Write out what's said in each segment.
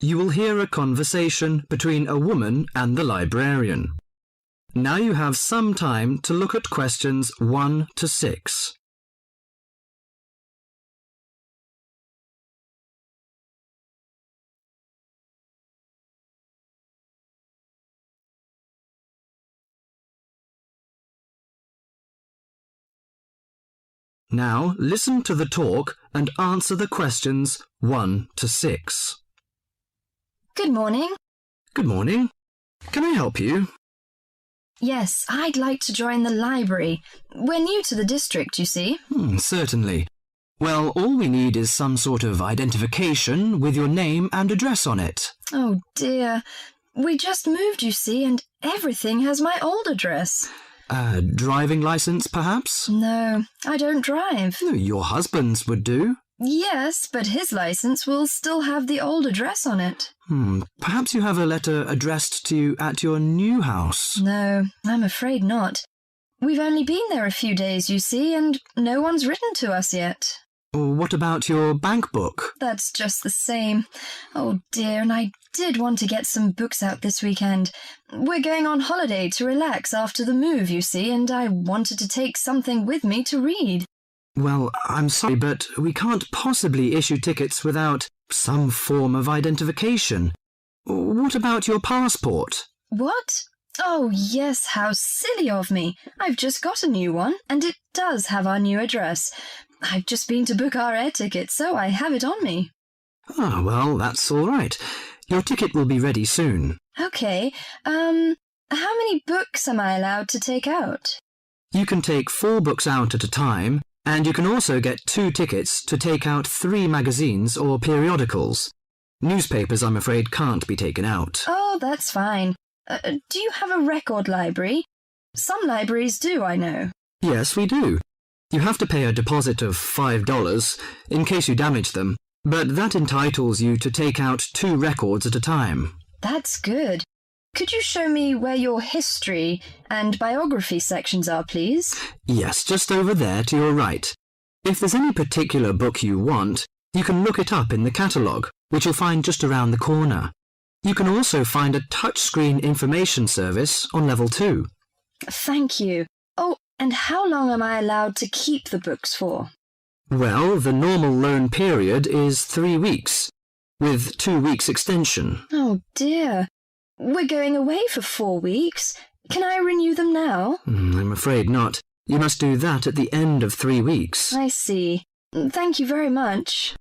You will hear a conversation between a woman and the librarian. Now you have some time to look at questions 1 to 6. Now listen to the talk and answer the questions 1 to 6. Good morning. Good morning. Can I help you? Yes, I'd like to join the library. We're new to the district, you see. Certainly. Well, all we need is some sort of identification with your name and address on it. Oh dear. We just moved, you see, and everything has my old address. A driving license, perhaps? No, I don't drive. Your husband's would do. Yes, but his license will still have the old address on it. Perhaps you have a letter addressed to you at your new house. No, I'm afraid not. We've only been there a few days, you see, and no one's written to us yet. What about your bank book? That's just the same. Oh dear, and I did want to get some books out this weekend. We're going on holiday to relax after the move, you see, and I wanted to take something with me to read. Well, I'm sorry, but we can't possibly issue tickets without some form of identification. What about your passport? What? Oh, yes, how silly of me. I've just got a new one, and it does have our new address. I've just been to book our air ticket, so I have it on me. Well, that's all right. Your ticket will be ready soon. OK, how many books am I allowed to take out? You can take 4 books out at a time, and you can also get 2 tickets to take out 3 magazines or periodicals. Newspapers, I'm afraid, can't be taken out. Oh, that's fine. Do you have a record library? Some libraries do, I know. Yes, we do. You have to pay a deposit of $5 in case you damage them, but that entitles you to take out 2 records at a time. That's good. Could you show me where your history and biography sections are, please? Yes, just over there to your right. If there's any particular book you want, you can look it up in the catalogue, which you'll find just around the corner. You can also find a touchscreen information service on level 2. Thank you. Oh, and how long am I allowed to keep the books for? Well, the normal loan period is 3 weeks, with 2 weeks extension. Oh dear. We're going away for 4 weeks. Can I renew them now? I'm afraid not. You must do that at the end of 3 weeks. I see. Thank you very much.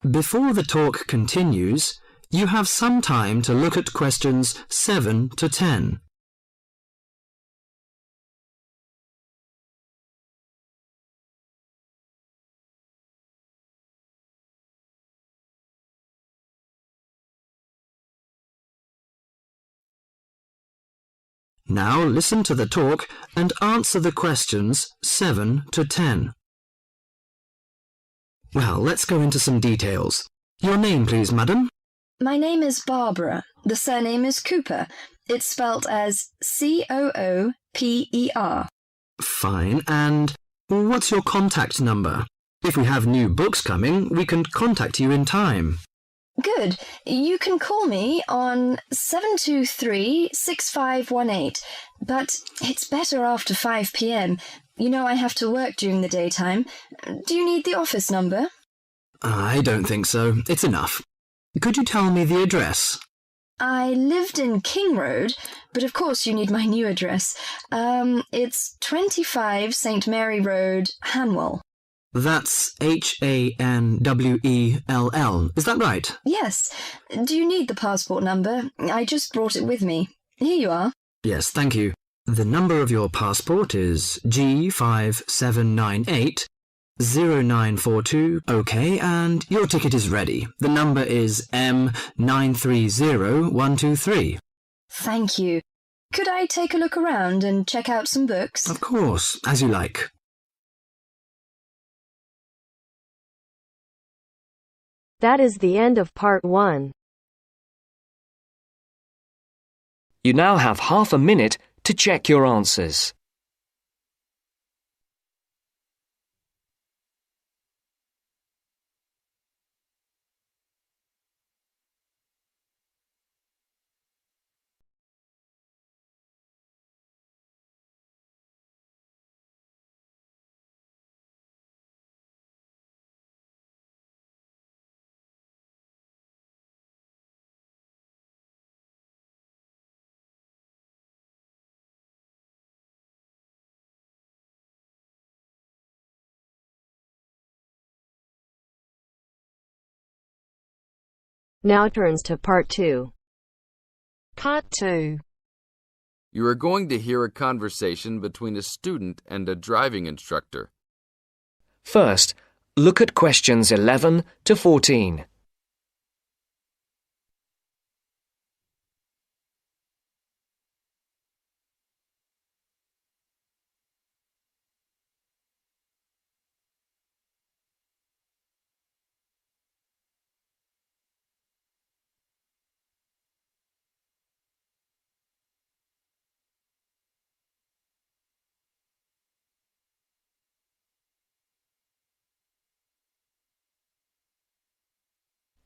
Before the talk continues, you have some time to look at questions 7 to 10. Now listen to the talk and answer the questions 7 to 10. Well, let's go into some details. Your name, please, madam? My name is Barbara. The surname is Cooper. It's spelt as Cooper. Fine. And what's your contact number? If we have new books coming, we can contact you in time. Good. You can call me on 723-6518, but it's better after 5 p.m. You know I have to work during the daytime. Do you need the office number? I don't think so. It's enough. Could you tell me the address? I lived in King Road, but of course you need my new address. It's 25 St. Mary Road, Hanwell. That's Hanwell. Is that right? Yes. Do you need the passport number? I just brought it with me. Here you are. Yes, thank you. The number of your passport is G5798-0942. OK, and your ticket is ready. The number is M930123. Thank you. Could I take a look around and check out some books? Of course, as you like. That is the end of part 1. You now have half a minute to check your answers. Now turns to Part 2. Part 2. You are going to hear a conversation between a student and a driving instructor. First, look at questions 11 to 14.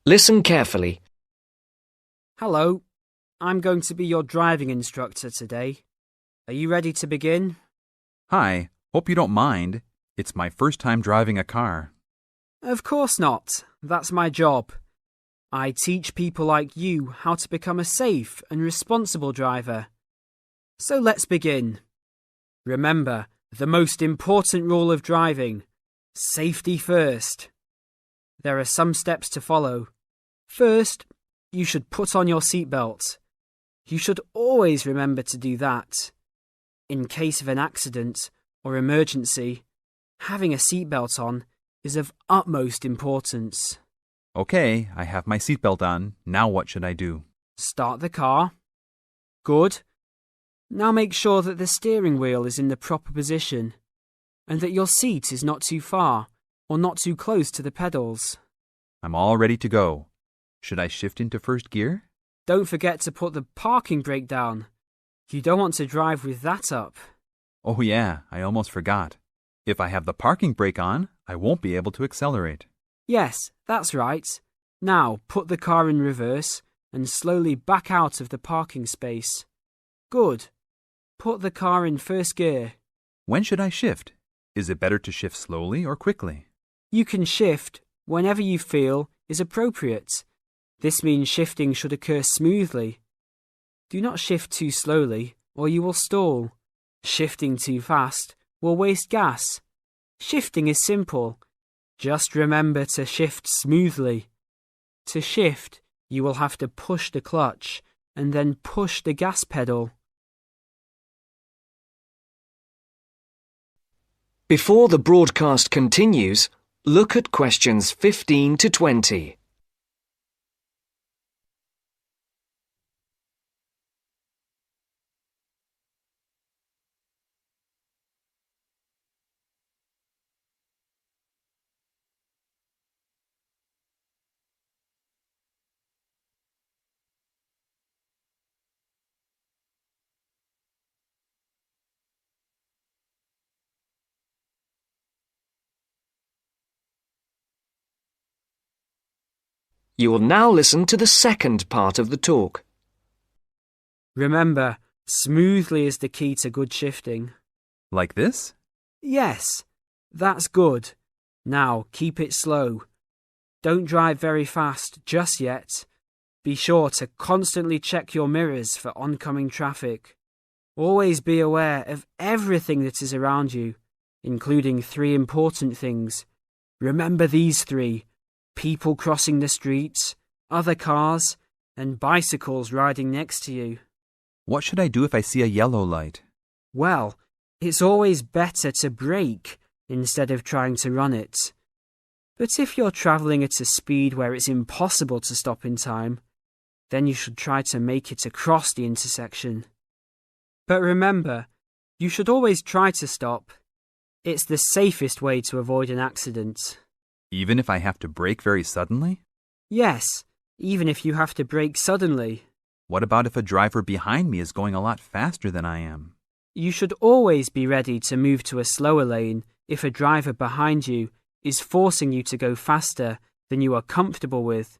Listen carefully. Hello, I'm going to be your driving instructor today. Are you ready to begin? Hi, hope you don't mind. It's my first time driving a car. Of course not. That's my job. I teach people like you how to become a safe and responsible driver. So let's begin. Remember, the most important rule of driving: safety first. There are some steps to follow. First, you should put on your seatbelt. You should always remember to do that. In case of an accident or emergency, having a seatbelt on is of utmost importance. Okay, I have my seatbelt on. Now what should I do? Start the car. Good. Now make sure that the steering wheel is in the proper position and that your seat is not too far or not too close to the pedals. I'm all ready to go. Should I shift into first gear? Don't forget to put the parking brake down. You don't want to drive with that up. Oh yeah, I almost forgot. If I have the parking brake on, I won't be able to accelerate. Yes, that's right. Now put the car in reverse and slowly back out of the parking space. Good. Put the car in first gear. When should I shift? Is it better to shift slowly or quickly? You can shift whenever you feel is appropriate. This means shifting should occur smoothly. Do not shift too slowly or you will stall. Shifting too fast will waste gas. Shifting is simple. Just remember to shift smoothly. To shift, you will have to push the clutch and then push the gas pedal. Before the broadcast continues, look at questions 15 to 20. You will now listen to the second part of the talk. Remember, smoothly is the key to good shifting. Like this? Yes, that's good. Now keep it slow. Don't drive very fast just yet. Be sure to constantly check your mirrors for oncoming traffic. Always be aware of everything that is around you, including 3 important things. Remember these 3: people crossing the streets, other cars, and bicycles riding next to you. What should I do if I see a yellow light? Well, it's always better to brake instead of trying to run it. But if you're travelling at a speed where it's impossible to stop in time, then you should try to make it across the intersection. But remember, you should always try to stop. It's the safest way to avoid an accident. Even if I have to brake very suddenly? Yes, even if you have to brake suddenly. What about if a driver behind me is going a lot faster than I am? You should always be ready to move to a slower lane if a driver behind you is forcing you to go faster than you are comfortable with.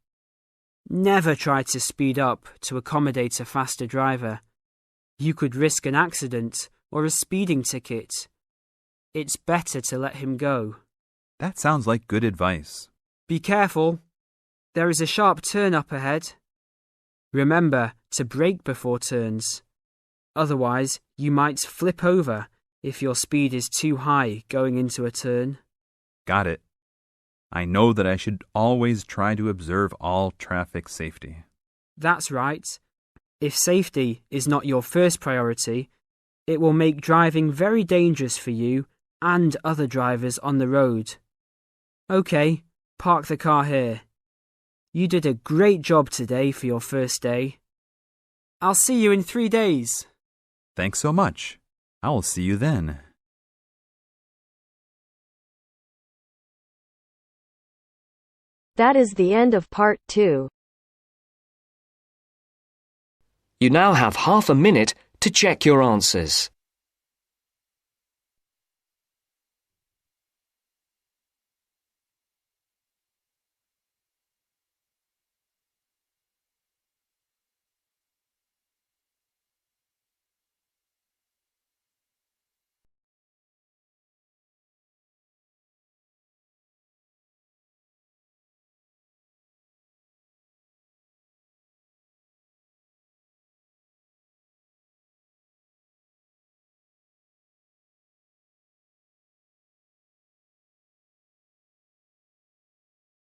Never try to speed up to accommodate a faster driver. You could risk an accident or a speeding ticket. It's better to let him go. That sounds like good advice. Be careful. There is a sharp turn up ahead. Remember to brake before turns. Otherwise, you might flip over if your speed is too high going into a turn. Got it. I know that I should always try to observe all traffic safety. That's right. If safety is not your first priority, it will make driving very dangerous for you and other drivers on the road. Okay, park the car here. You did a great job today for your first day. I'll see you in 3 days. Thanks so much. I will see you then. That is the end of part 2. You now have half a minute to check your answers.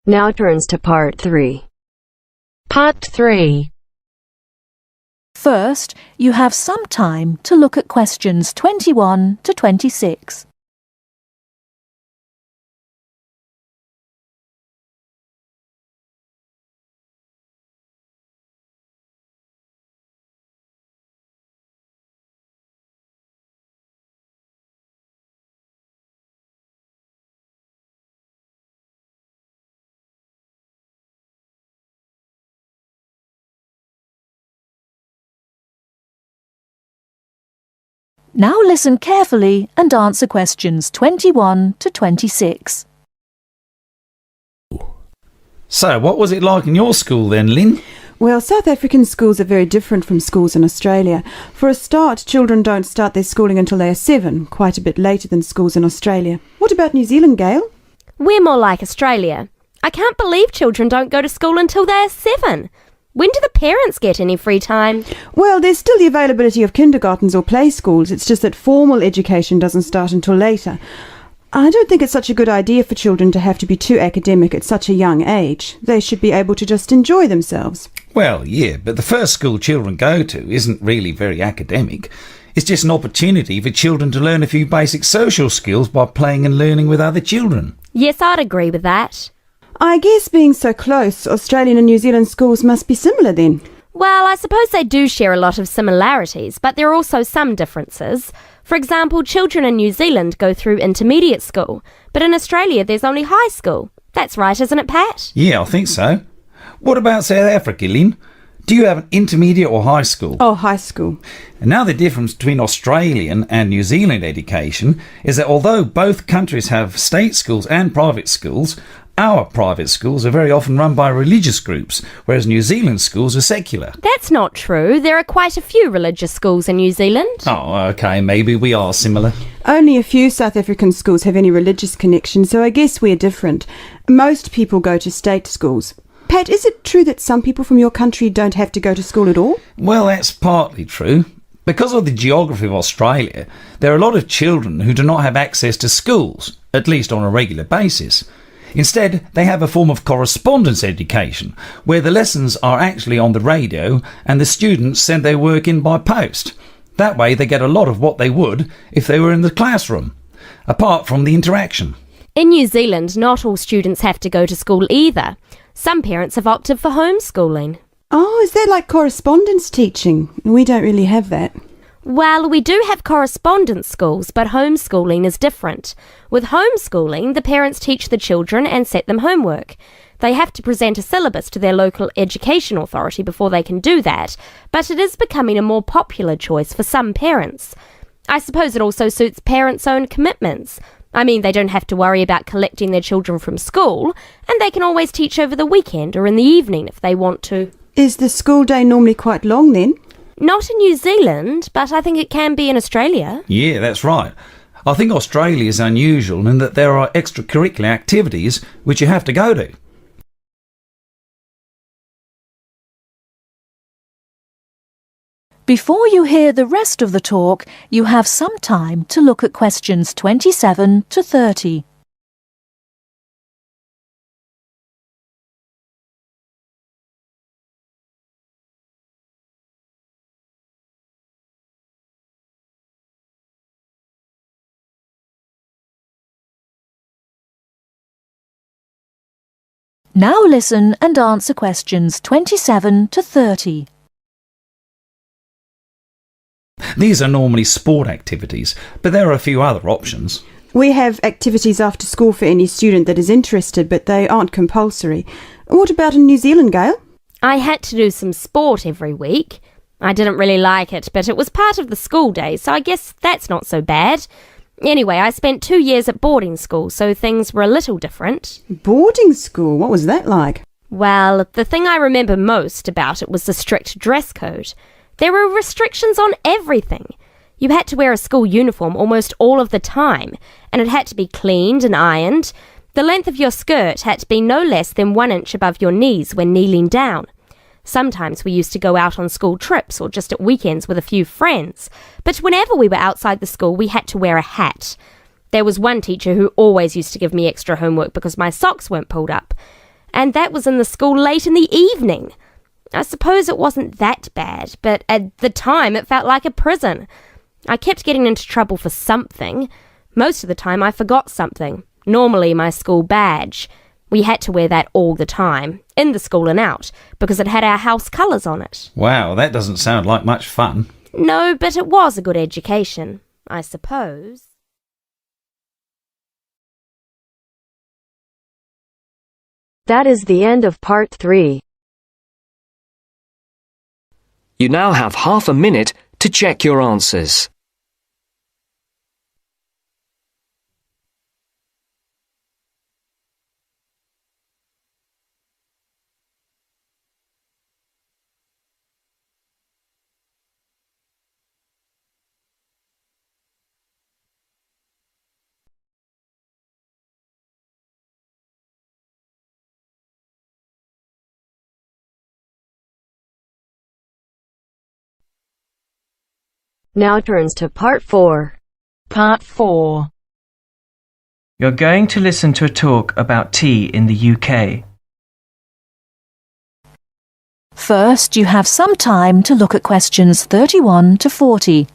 Now turns to part 3. Part 3. First, you have some time to look at questions 21 to 26. Now listen carefully and answer questions 21 to 26. So, what was it like in your school then, Lynn? Well, South African schools are very different from schools in Australia. For a start, children don't start their schooling until they are 7, quite a bit later than schools in Australia. What about New Zealand, Gail? We're more like Australia. I can't believe children don't go to school until they're 7. When do the parents get any free time? Well, there's still the availability of kindergartens or play schools. It's just that formal education doesn't start until later. I don't think it's such a good idea for children to have to be too academic at such a young age. They should be able to just enjoy themselves. Well, yeah, but the first school children go to isn't really very academic. It's just an opportunity for children to learn a few basic social skills by playing and learning with other children. Yes, I'd agree with that. I guess being so close, Australian and New Zealand schools must be similar then. Well, I suppose they do share a lot of similarities, but there are also some differences. For example, children in New Zealand go through intermediate school, but in Australia there's only high school. That's right, isn't it, Pat? Yeah, I think so. What about South Africa, Lynn? Do you have an intermediate or high school? Oh, high school. And now the difference between Australian and New Zealand education is that although both countries have state schools and private schools, our private schools are very often run by religious groups, whereas New Zealand schools are secular. That's not true. There are quite a few religious schools in New Zealand. Oh, OK, maybe we are similar. Only a few South African schools have any religious connection, so I guess we're different. Most people go to state schools. Pat, is it true that some people from your country don't have to go to school at all? Well, that's partly true. Because of the geography of Australia, there are a lot of children who do not have access to schools, at least on a regular basis. Instead, they have a form of correspondence education, where the lessons are actually on the radio and the students send their work in by post. That way they get a lot of what they would if they were in the classroom, apart from the interaction. In New Zealand, not all students have to go to school either. Some parents have opted for homeschooling. Oh, is that like correspondence teaching? We don't really have that. Well, we do have correspondence schools, but homeschooling is different. With homeschooling, the parents teach the children and set them homework. They have to present a syllabus to their local education authority before they can do that, but it is becoming a more popular choice for some parents. I suppose it also suits parents' own commitments. I mean, they don't have to worry about collecting their children from school, and they can always teach over the weekend or in the evening if they want to. Is the school day normally quite long then? Not in New Zealand, but I think it can be in Australia. Yeah, that's right. I think Australia is unusual in that there are extracurricular activities which you have to go to. Before you hear the rest of the talk, you have some time to look at questions 27 to 30. Now listen and answer questions 27 to 30. These are normally sport activities, but there are a few other options. We have activities after school for any student that is interested, but they aren't compulsory. What about in New Zealand, Gail? I had to do some sport every week. I didn't really like it, but it was part of the school day, so I guess that's not so bad. Anyway, I spent 2 years at boarding school, so things were a little different. Boarding school? What was that like? Well, the thing I remember most about it was the strict dress code. There were restrictions on everything. You had to wear a school uniform almost all of the time, and it had to be cleaned and ironed. The length of your skirt had to be no less than 1 inch above your knees when kneeling down. Sometimes we used to go out on school trips or just at weekends with a few friends, but whenever we were outside the school we had to wear a hat. There was one teacher who always used to give me extra homework because my socks weren't pulled up, and that was in the school late in the evening. I suppose it wasn't that bad, but at the time it felt like a prison. I kept getting into trouble for something. Most of the time I forgot something, normally my school badge. We had to wear that all the time, in the school and out, because it had our house colours on it. Wow, that doesn't sound like much fun. No, but it was a good education, I suppose. That is the end of part 3. You now have half a minute to check your answers. Now turns to part 4. Part 4. You're going to listen to a talk about tea in the UK. First, you have some time to look at questions 31 to 40.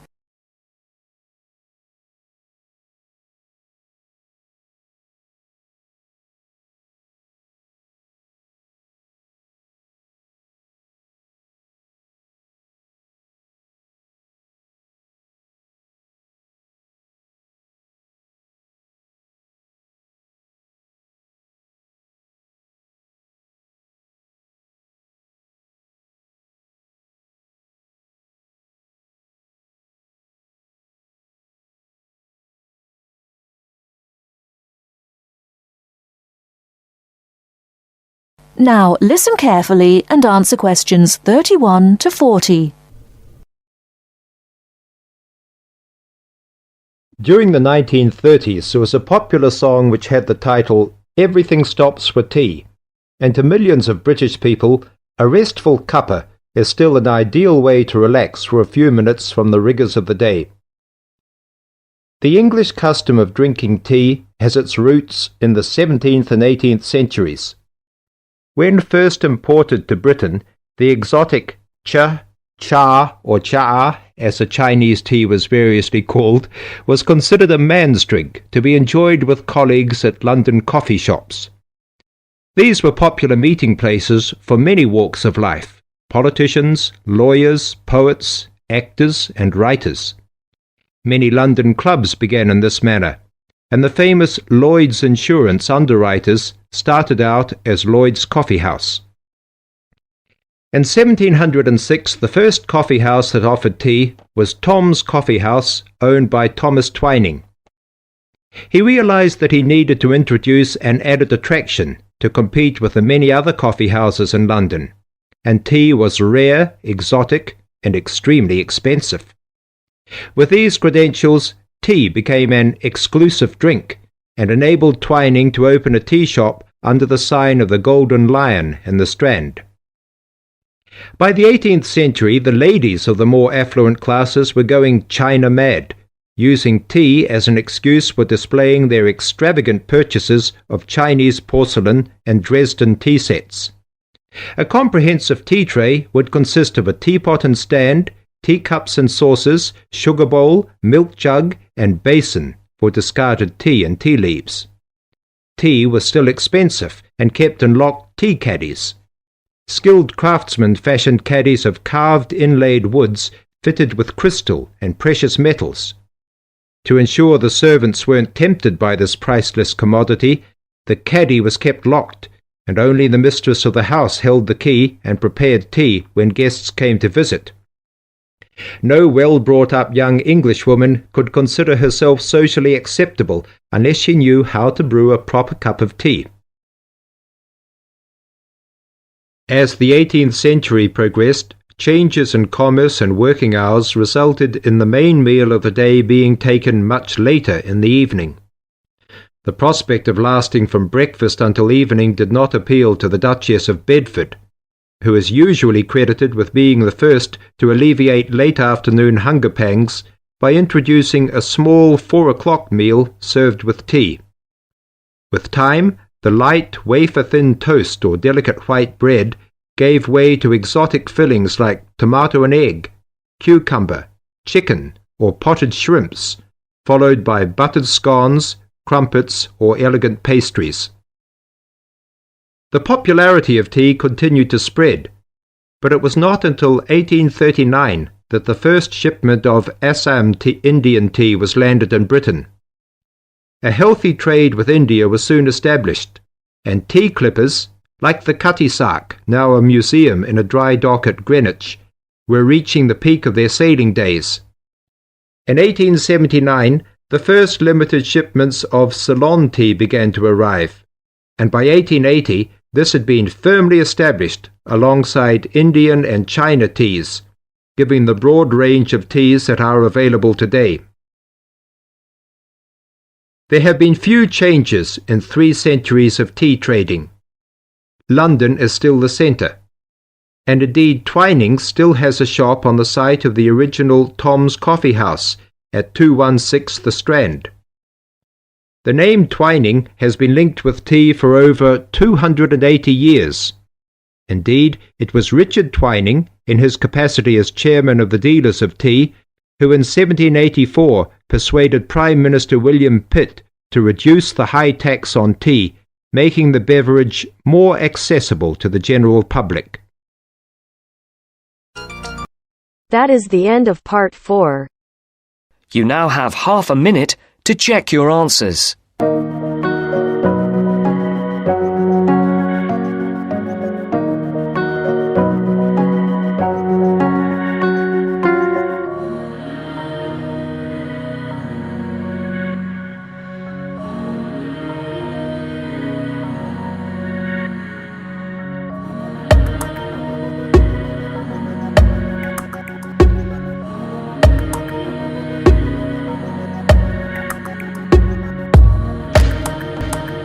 Now listen carefully and answer questions 31 to 40. During the 1930s, there was a popular song which had the title "Everything Stops for Tea," and to millions of British people, a restful cuppa is still an ideal way to relax for a few minutes from the rigours of the day. The English custom of drinking tea has its roots in the 17th and 18th centuries. When first imported to Britain, the exotic cha, or cha, as a Chinese tea was variously called, was considered a man's drink to be enjoyed with colleagues at London coffee shops. These were popular meeting places for many walks of life: politicians, lawyers, poets, actors, and writers. Many London clubs began in this manner, and the famous Lloyd's Insurance underwriters started out as Lloyd's Coffee House. In 1706, the first coffee house that offered tea was Tom's Coffee House, owned by Thomas Twining. He realized that he needed to introduce an added attraction to compete with the many other coffee houses in London, and tea was rare, exotic, and extremely expensive. With these credentials, tea became an exclusive drink and enabled Twining to open a tea shop under the sign of the Golden Lion in the Strand. By the 18th century, the ladies of the more affluent classes were going China mad, using tea as an excuse for displaying their extravagant purchases of Chinese porcelain and Dresden tea sets. A comprehensive tea tray would consist of a teapot and stand, teacups and saucers, sugar bowl, milk jug, and basin for discarded tea and tea leaves. Tea was still expensive and kept in locked tea caddies. Skilled craftsmen fashioned caddies of carved inlaid woods fitted with crystal and precious metals. To ensure the servants weren't tempted by this priceless commodity, the caddy was kept locked, and only the mistress of the house held the key and prepared tea when guests came to visit. No well-brought-up young Englishwoman could consider herself socially acceptable unless she knew how to brew a proper cup of tea. As the 18th century progressed, changes in commerce and working hours resulted in the main meal of the day being taken much later in the evening. The prospect of lasting from breakfast until evening did not appeal to the Duchess of Bedford, who is usually credited with being the first to alleviate late afternoon hunger pangs by introducing a small 4 o'clock meal served with tea. With time, the light, wafer-thin toast or delicate white bread gave way to exotic fillings like tomato and egg, cucumber, chicken, or potted shrimps, followed by buttered scones, crumpets, or elegant pastries. The popularity of tea continued to spread, but it was not until 1839 that the first shipment of Assam Indian tea was landed in Britain. A healthy trade with India was soon established, and tea clippers, like the Cutty Sark, now a museum in a dry dock at Greenwich, were reaching the peak of their sailing days. In 1879, the first limited shipments of Ceylon tea began to arrive, and by 1880 this had been firmly established alongside Indian and China teas, giving the broad range of teas that are available today. There have been few changes in 3 centuries of tea trading. London is still the centre, and indeed Twining still has a shop on the site of the original Tom's Coffee House at 216 The Strand. The name Twining has been linked with tea for over 280 years. Indeed, it was Richard Twining, in his capacity as chairman of the dealers of tea, who in 1784 persuaded Prime Minister William Pitt to reduce the high tax on tea, making the beverage more accessible to the general public. That is the end of part 4. You now have half a minute to check your answers.